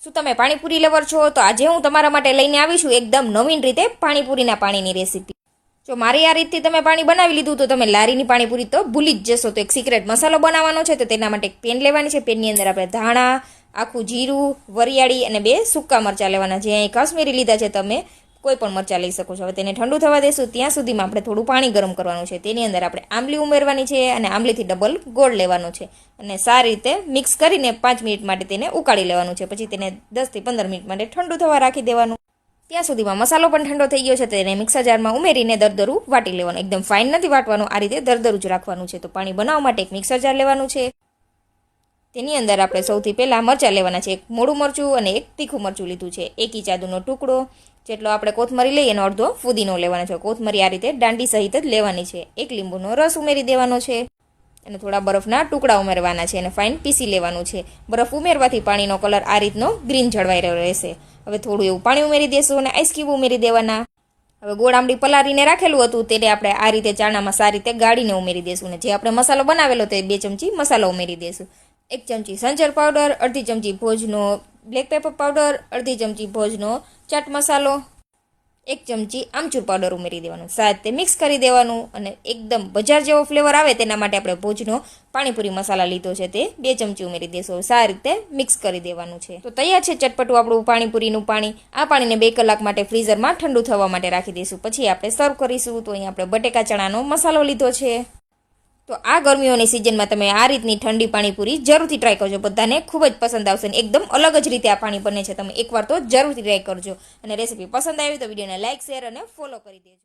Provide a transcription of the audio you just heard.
શું તમે પાણીપુરી લવર છો? તો આજે હું તમારા માટે લઈને આવી છું એકદમ નવીન રીતે પાણીપુરીના પાણીની રેસીપી. જો મારી આ રીતથી તમે પાણી બનાવી લીધું તો તમે લારીની પાણીપુરી તો ભૂલી જ જશો. તો એક સિક્રેટ મસાલો બનાવવાનો છે, તો તેના માટે એક પેન લેવાની છે. પેનની અંદર આપણે ધાણા, આખું જીરું, વરિયાળી અને 2 સૂકા મરચાં લેવાના. જે અહીં કાશ્મીરી લીધા છે, તમે કોઈ પણ મરચાં લઈ શકો છો. હવે તેને ઠંડુ થવા દેશું. ત્યાં સુધીમાં આપણે થોડું પાણી ગરમ કરવાનું છે. તેની અંદર આપણે આંબલી ઉમેરવાની છે અને આંબલીથી ડબલ ગોળ લેવાનો છે અને સારી રીતે મિક્સ કરીને 5 મિનિટ માટે તેને ઉકાળી લેવાનું છે. પછી તેને 10 થી 15 મિનિટ માટે ઠંડુ થવા રાખી દેવાનું. ત્યાં સુધીમાં મસાલો પણ ઠંડો થઈ ગયો છે. તેને મિક્સર જારમાં ઉમેરીને દરદરું વાટી લેવાનું. એકદમ ફાઇન નથી વાટવાનું, આ રીતે દરદરું જ રાખવાનું છે. તો પાણી બનાવવા માટે એક મિક્સર જાર લેવાનું છે. તેની અંદર આપણે સૌથી પહેલાં મરચાં લેવાના છે. એક મોડું મરચું અને એક તીખું મરચું લીધું છે. 1 ઇંચ આદુનો ટુકડો જેટલો આપણે કોથમરી લઈએ એનો અડધો ફુદીનો લેવાનો છે. કોથમરી આ રીતે દાંડી સહિત જ લેવાની છે. 1 લીંબુનો રસ ઉમેરી દેવાનો છે અને થોડા બરફના ટુકડા ઉમેરવાના છે અને ફાઇન પીસી લેવાનું છે. બરફ ઉમેરવાથી પાણીનો કલર આ રીતનો ગ્રીન જળવાઈ રહ્યો રહેશે. હવે થોડું એવું પાણી ઉમેરી દેશું અને આઈસ ક્યુબ ઉમેરી દેવાના. હવે ગોળ આંબલી પલાળીને રાખેલું હતું તેને આપણે આ રીતે ચાણામાં સારી રીતે ગાળીને ઉમેરી દેશું અને જે આપણે મસાલો બનાવેલો તે 2 ચમચી મસાલો ઉમેરી દેશું. 1 ચમચી સંચર પાવડર, અડધી ચમચી ભોજનો બ્લેક પેપર પાવડર, અડધી ચમચી ભોજનો ચાટ મસાલો, 1 ચમચી આમચૂર પાવડર ઉમેરી દેવાનું. સાથ તે મિક્સ કરી દેવાનું અને એકદમ બજાર જેવો ફ્લેવર આવે તેના માટે આપણે ભોજનો પાણીપુરી મસાલા લીધો છે તે 2 ચમચી ઉમેરી દેશો. સારી રીતે મિક્સ કરી દેવાનું છે. તો તૈયાર છે ચટપટું આપણું પાણીપુરીનું પાણી. આ પાણીને 2 કલાક માટે ફ્રીઝરમાં ઠંડુ થવા માટે રાખી દઈશું. પછી આપણે સર્વ કરીશું. તો અહીં આપણે બટેકા ચણાનો મસાલો લીધો છે. તો આ ગરમીઓની સિઝનમાં તમે આ રીતની ઠંડી પાણીપુરી જરૂરથી ટ્રાય કરજો. બધાને ખૂબ જ પસંદ આવશે અને એકદમ અલગ જ રીતે આ પાણી બને છે. તમે એકવાર તો જરૂરથી ટ્રાય કરજો અને રેસીપી પસંદ આવી તો વિડીયોને લાઇક, શેર અને ફોલો કરી દેજો.